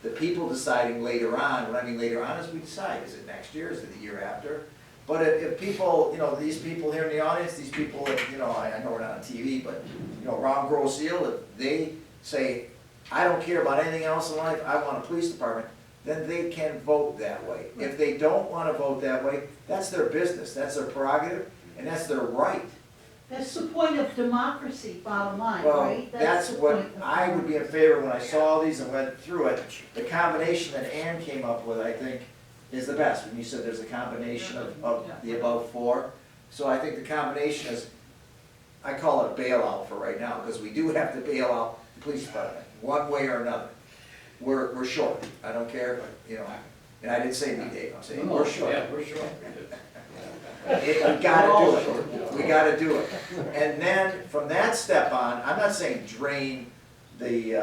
the people deciding later on. What I mean later on is we decide, is it next year, is it the year after? But if people, you know, these people here in the audience, these people that, you know, I know we're not on TV, but, you know, around Grosse Ile, if they say, I don't care about anything else in life, I want a police department, then they can vote that way. If they don't want to vote that way, that's their business, that's their prerogative, and that's their right. That's the point of democracy, bottom line, Well, right? that's the what point of I would be in favor when I saw these and went through it. The combination that Ann came up with, I think, is the best. When you said there's a combination of the above four. So I think the combination is, I call it a bailout for right now, because we do have to bail out the police department, one way or another. We're short, I don't care, but, you know, and I didn't say me, Dave, I'm saying we're short. Yeah, we're short. We gotta do it, we gotta do it. And then, from that step on, I'm not saying drain the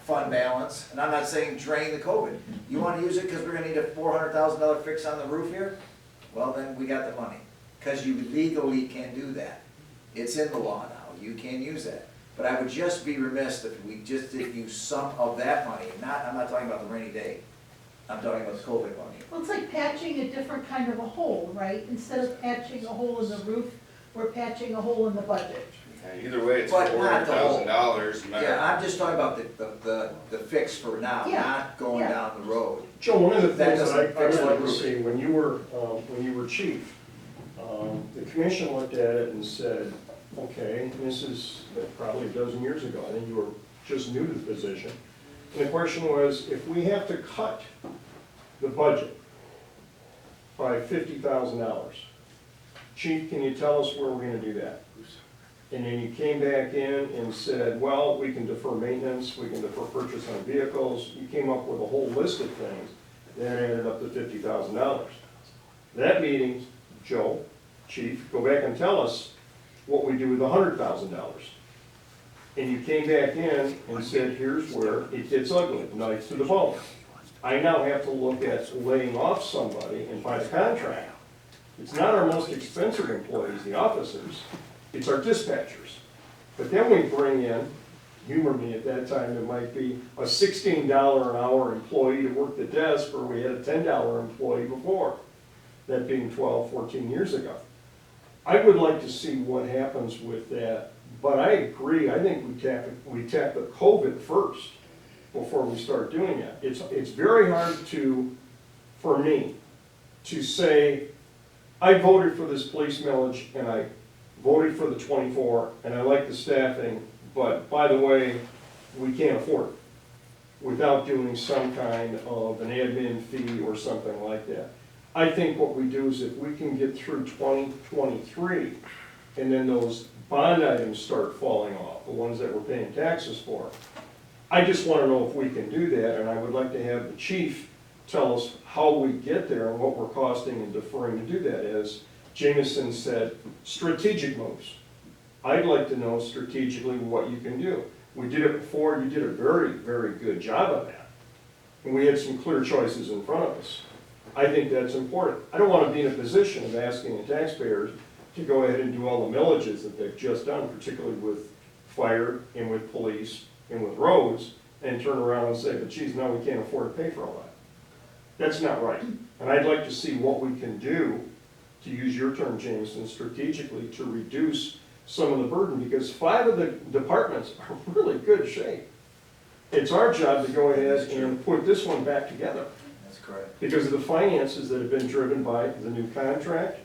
fund balance, and I'm not saying drain the COVID. You wanna use it because we're gonna need a $400,000 fix on the roof here? Well, then we got the money, because you legally can do that. It's in the law now, you can use that. But I would just be remiss if we just didn't use some of that money, I'm not talking about the rainy day, I'm talking about the COVID money. Well, it's like patching a different kind of a hole, right? Instead of patching a hole in the roof, we're patching a hole in the budget. Yeah, either way, it's But not the whole- $400,000. Yeah, I'm just talking about the fix for now, Yeah, not going yeah. down the road. Joe, one of the That things that doesn't I fix would the like to roof. see, when you were chief, the commission looked at it and said, okay, this is probably a dozen years ago, I think you were just new to the position. And the question was, if we have to cut the budget by $50,000, chief, can you tell us where we're gonna do that? And then you came back in and said, well, we can defer maintenance, we can defer purchase on vehicles. You came up with a whole list of things that added up to $50,000. That means, Joe, chief, go back and tell us what we do with $100,000. And you came back in and said, here's where it gets ugly, knife to the bone. I now have to look at laying off somebody and by the contract. It's not our most expensive employees, the officers, it's our dispatchers. But then we bring in, humor me at that time, it might be a $16 an hour employee to work the desk, where we had a $10 employee before. That being 12, 14 years ago. I would like to see what happens with that, but I agree, I think we tackle COVID first before we start doing that. It's very hard for me, to say, I voted for this police millage and I voted for the 24 and I like the staffing, but by the way, we can't afford it without doing some kind of an admin fee or something like that. I think what we do is if we can get through 2023 and then those bond items start falling off, the ones that we're paying taxes for, I just want to know if we can do that, and I would like to have the chief tell us how we get there and what we're costing and deferring to do that. As Jameson said, strategic moves. I'd like to know strategically what you can do. We did it before, you did a very, very good job of that. And we had some clear choices in front of us. I think that's important. I don't want to be in a position of asking the taxpayers to go ahead and do all the millages that they've just done, particularly with fire and with police and with roads, and turn around and say, but geez, now we can't afford to pay for all that. That's not right. And I'd like to see what we can do, to use your term, Jameson, strategically to reduce some of the burden, because 5 of the departments are in really good shape. It's our job to go ahead and put this one back together. That's correct. Because of the finances that have been driven by the new contract,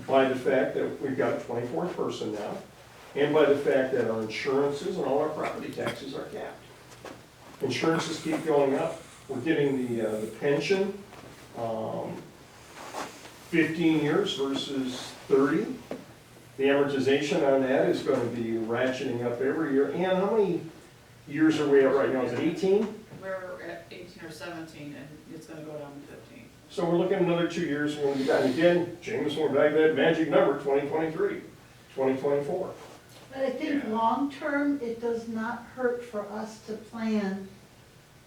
by the fact that we've got a 24th person now, and by the fact that our insurances and all our property taxes are capped. Insurances keep going up. We're getting the pension, 15 years versus 30. The amortization on that is going to be ratcheting up every year. And how many years are we at right now? Is it 18? We're at 18 or 17, and it's gonna go down to 15. So we're looking at another 2 years when we got, and again, Jameson, we're back to that magic number, 2023, 2024. But I think long-term, it does not hurt for us to plan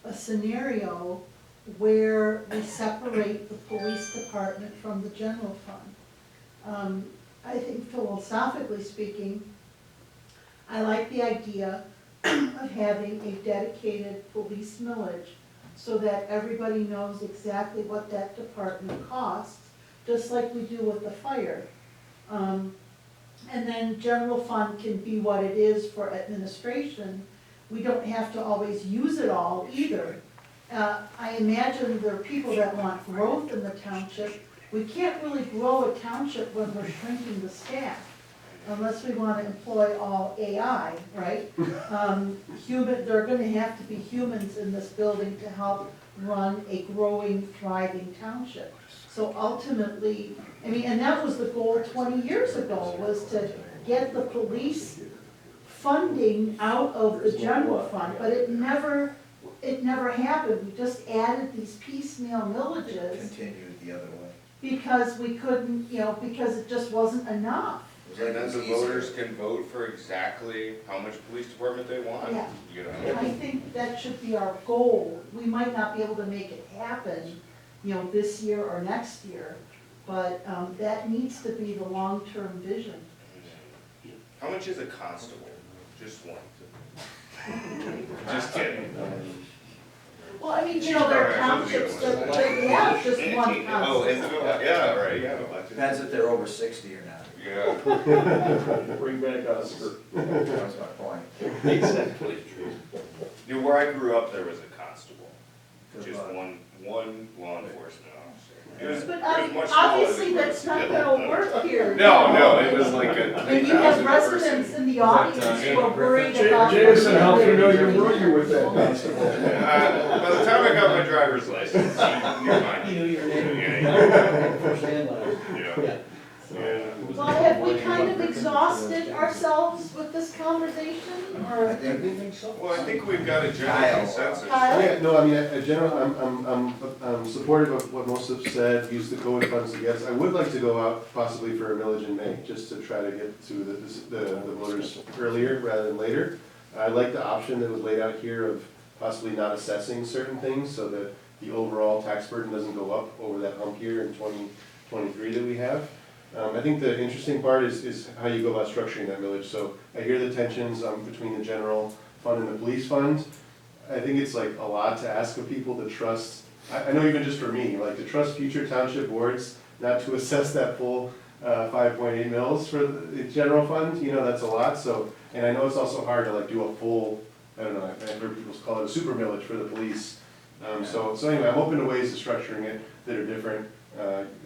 a scenario where we separate the police department from the general fund. I think philosophically speaking, I like the idea of having a dedicated police millage so that everybody knows exactly what that department costs, just like we do with the fire. And then general fund can be what it is for administration. We don't have to always use it all either. I imagine there are people that want growth in the township. We can't really grow a township when we're shrinking the staff, unless we want to employ all AI, right? There are gonna have to be humans in this building to help run a growing, thriving township. So ultimately, I mean, and that was the goal 20 years ago, was to get the police funding out of the general fund, but it never happened. We just added these piecemeal millages Continued the other way. because we couldn't, because it just wasn't enough. It was like And then it was the easier. voters can vote for exactly how much police department they want, Yeah. you know? I think that should be our goal. We might not be able to make it happen, this year or next year, but that needs to be the long-term vision. How much is a constable? Just one. Just kidding. Well, I mean, there are townships that have just one Oh, is constable. it? Yeah, right, yeah. Depends if they're over 60 or not. Yeah. Bring back Oscar. That was my point. Exactly. You know, where I grew up, there was a constable, Good just luck. one law enforcement officer. It was, But it was much smaller obviously, than that's not Grosse Ile. gonna work here. No, it was like a And you have 3,000 residents person. in the audience who are worried about. Jameson, how familiar were you with that constable? By the time I got my driver's license, you knew mine. You knew your name. Yeah, First and last. yeah. Well, have we kind of exhausted ourselves with this conversation, I or? think, Well, I think we've got a general Kyle. consensus. Kyle? Yeah, no, I mean, in general, I'm supportive of what most have said, use the code funds to get. I would like to go out possibly for a millage in May, just to try to get to the voters earlier rather than later. I like the option that was laid out here of possibly not assessing certain things so that the overall tax burden doesn't go up over that hump year in 2023 that we have. I think the interesting part is how you go about structuring that millage. So I hear the tensions between the general fund and the police fund. I think it's like a lot to ask of people to trust, I know even just for me, like to trust future township boards not to assess that full 5.8 mils for the general fund, that's a lot. So, and I know it's also hard to like do a full, I don't know, I've heard people call it a super millage for the police. So anyway, I'm open to ways of structuring it that are different,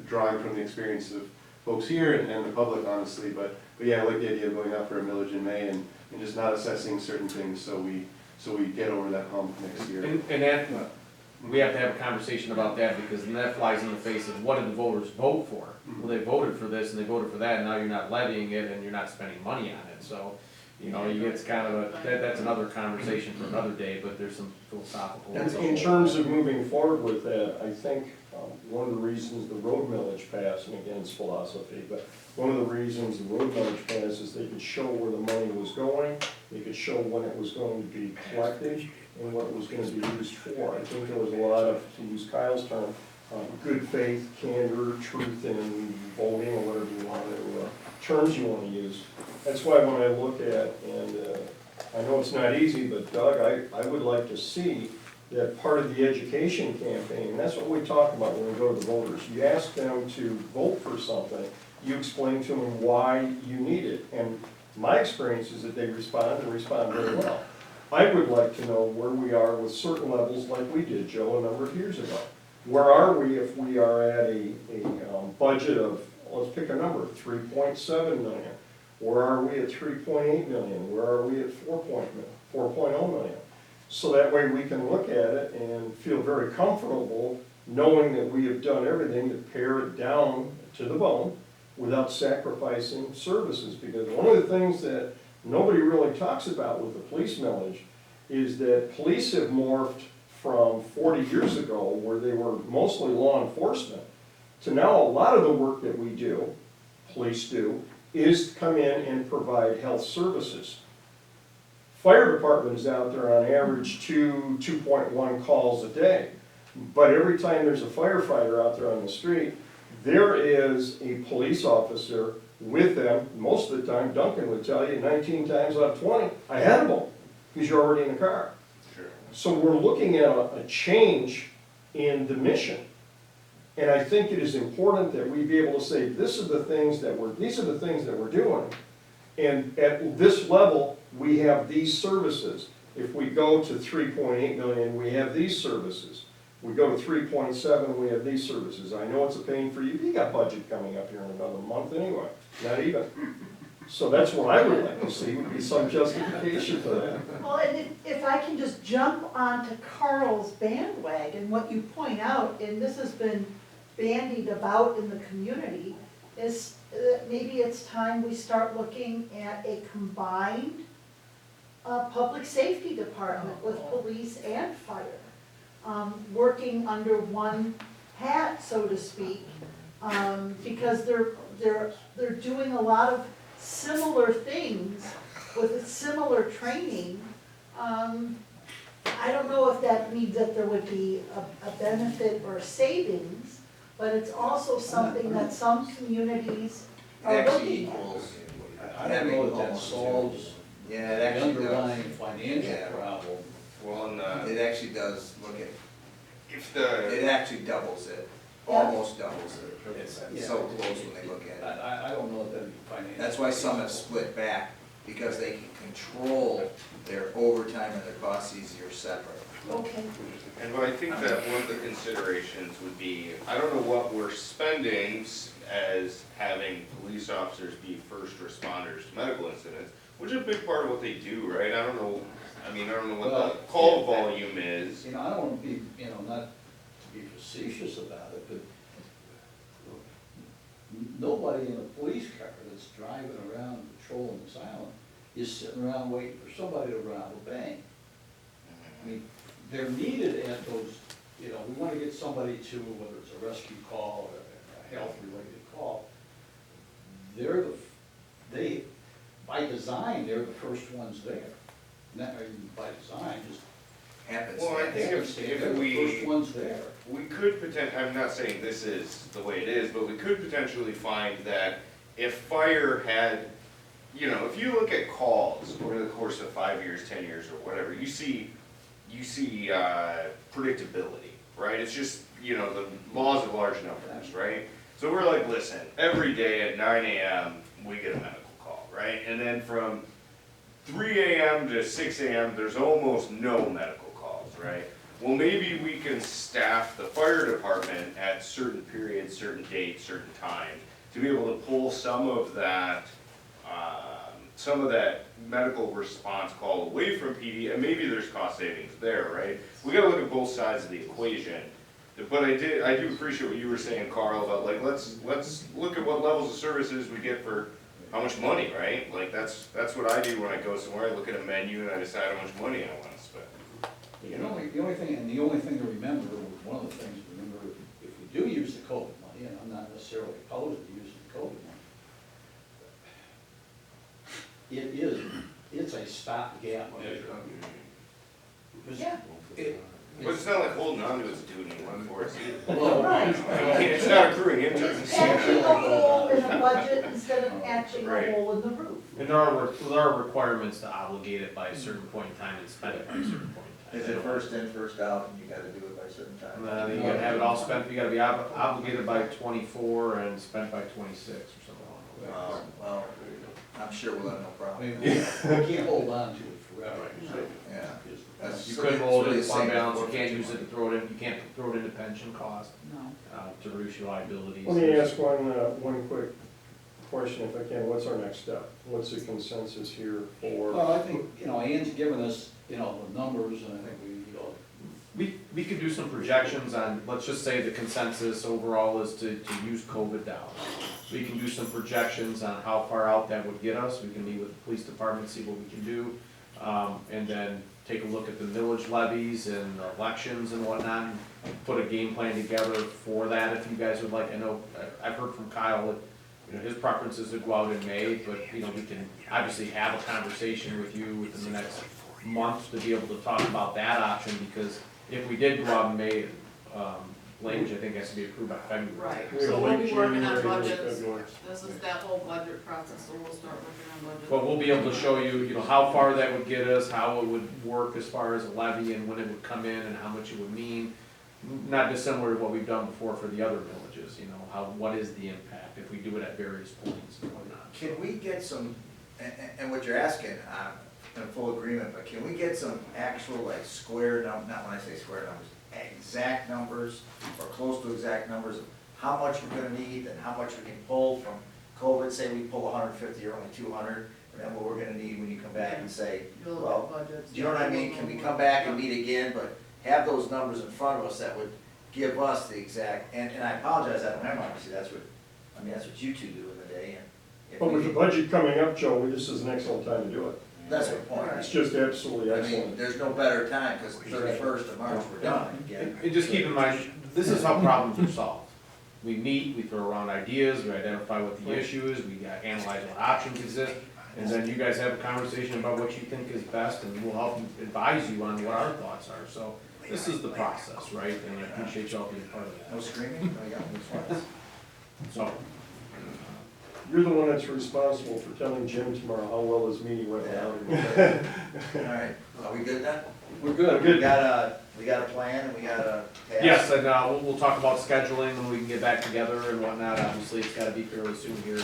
drawing from the experience of folks here and the public, honestly, but yeah, I like the idea of going out for a millage in May and just not assessing certain things, so we get over that hump next year. And that, we have to have a conversation about that, because then that flies in the face of what did the voters vote for? Well, they voted for this and they voted for that, and now you're not levying it and you're not spending money on it, so, it's kind of that's another conversation for another day, but there's some philosophical. In terms of moving forward with that, I think one of the reasons the road millage passed, and again, it's philosophy, but one of the reasons the road millage passed is they could show where the money was going, they could show when it was going to be collected, and what it was going to be used for. I think there was a lot of, to use Kyle's term, good faith, candor, truth in voting, or whatever you want to, terms you want to use. That's why when I look at, and I know it's not easy, but Doug, I would like to see that part of the education campaign, and that's what we talk about when we go to the voters. You ask them to vote for something, you explain to them why you need it, and my experience is that they respond and respond very well. I would like to know where we are with certain levels like we did, Joe, a number of years ago. Where are we if we are at a budget of, let's pick a number, 3.7 million? Where are we at 3.8 million? Where are we at 4.0 million? So that way we can look at it and feel very comfortable knowing that we have done everything to pare it down to the bone without sacrificing services. Because one of the things that nobody really talks about with the police millage is that police have morphed from 40 years ago, where they were mostly law enforcement, to now a lot of the work that we do, police do, is to come in and provide health services. Fire department is out there on average 2.1 calls a day. But every time there's a firefighter out there on the street, there is a police officer with them. Most of the time, Duncan would tell you, 19 times out of 20, I had them. because you're already in the car. Sure. So we're looking at a change in the mission. And I think it is important that we be able to say, these are the things that we're doing. And at this level, we have these services. If we go to 3.8 million, we have these services. We go to 3.7, we have these services. I know it's a pain for you, you got budget coming up here in another month anyway, not even. So that's what I would like to see, would be some justification for that. Well, and if I can just jump onto Carl's bandwagon, what you point out, and this has been bandied about in the community, is maybe it's time we start looking at a combined public safety department with police and fire, working under one hat, so to speak, because they're doing a lot of similar things with similar training. I don't know if that means that there would be a benefit or savings, but it's also something that some communities It are actually looking at. equals. I don't know if that solves Yeah, it the actually does. underlying financial Yeah. problem. Well, and, It actually does, look at, if it the, actually doubles it, Yeah. almost doubles it. It's- It's so close when they look at it. I don't know if that'd be financial. That's why some have split back, because they can control their overtime and their costs easier separate. Okay, and I think that one of the considerations would be, I don't know what we're spending as having police officers be first responders to medical incidents, which is a big part of what they do, right? I don't know what Well, the call yeah, volume is. You know, I don't wanna be, not to be facetious about it, but nobody in a police car that's driving around patrolling this island is sitting around waiting for somebody to rob a bank. I mean, they're needed at those, we wanna get somebody to, whether it's a rescue call or a health-related call. By design, they're the first ones there. Not even by design, just Happens. Well, I think they're if the we, first ones there. we could I'm not saying this is the way it is, but we could potentially find that if fire had, if you look at calls over the course of 5 years, 10 years, or whatever, you see predictability, right? It's just, the laws of large numbers, right? So we're like, listen, every day at 9 AM, we get a medical call, right? And then from 3 AM to 6 AM, there's almost no medical calls, right? Well, maybe we can staff the fire department at certain periods, certain dates, certain times, to be able to pull some of that medical response call away from PD, and maybe there's cost savings there, right? We gotta look at both sides of the equation. But I do appreciate what you were saying, Carl, about like, let's look at what levels of services we get for how much money, right? Like, that's what I do when I go somewhere, I look at a menu and I decide how much money I wanna spend. The only thing to remember, one of the things to remember, if we do use the COVID money, and I'm not necessarily opposed to using the COVID money, it's a stopgap measure. Because Yeah. But it's not like holding on to its duty for us either. Well, Right. It's not accruing interest. It's patching a hole in a budget instead of patching a Right. hole in the roof. And there are requirements to obligate it by a certain point in time and spend it by a certain point in Is time. it first in, first out, and you gotta do it by a certain time? You gotta have it all spent, you gotta be obligated by 24 and spent by 26 or something along those lines. Well, I'm sure we'll have no I problem. mean, we can't hold on to it forever. Yeah. That's- You couldn't hold it in That's what fund they say balance, you before. can't use it to throw it in, you can't throw it into pension cost, No. to reduce your liabilities. Let me ask one quick question if I can, what's our next step? What's the consensus here for? Well, I think, Ann's given us, the numbers, and I think We could do some projections on, let's just say the consensus overall is to use COVID dollars. We can do some projections on how far out that would get us, we can meet with the police department, see what we can do. And then take a look at the millage levies and elections and whatnot, and put a game plan together for that if you guys would like. I know, I've heard from Kyle that, his preference is to go out in May, but, we can obviously have a conversation with you within the next month to be able to talk about that option, because if we did go out in May, language, I think, has to be approved by February. Right, We have so a we'll late be working on January, late budgets, February. this is that whole budget process, so we'll start working on budgets. But we'll be able to show you, you know, how far that would get us, how it would work as far as a levy and when it would come in and how much it would mean. Not dissimilar to what we've done before for the other villages, you know, what is the impact if we do it at various points and whatnot. Can we get some, and what you're asking, I'm in full agreement, but can we get some actual like not when I say square numbers, exact numbers or close to exact numbers of how much we're gonna need and how much we can pull from COVID, say we pull 150 or only 200, and then what we're gonna need when you come back and say, You'll look well, at budgets. do you know what I mean? Can we come back and meet again, but have those numbers in front of us that would give us the exact, and I apologize, I don't remember, obviously, that's what you two do in the day, and if But we with the could- budget coming up, Joe, this is an excellent time to do it. that's the point. It's just absolutely I mean, excellent. there's no better time, because 31st of March, we're done again. And just keep in mind, this is how problems are solved. We meet, we throw around ideas, we identify what the issue is, we analyze what options exist, and then you guys have a conversation about what you think is best, and we'll help advise you on what our thoughts are, so this is the process, right? And I appreciate y'all being part of No that. screaming? No yelling, it's fine. So, You're the one that's responsible for telling Jim tomorrow how well his meeting went out. All right, are we good then? We're good. We got a plan, and we got a task? yes, and we'll talk about scheduling when we can get back together and whatnot. Obviously, it's gotta be fairly soon here,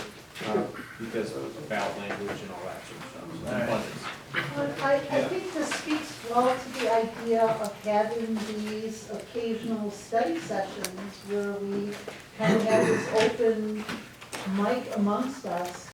because of ballot language and all that sort of stuff, so, and budgets. But I think this speaks well to the idea of having these occasional study sessions where we kind of have this open mic amongst us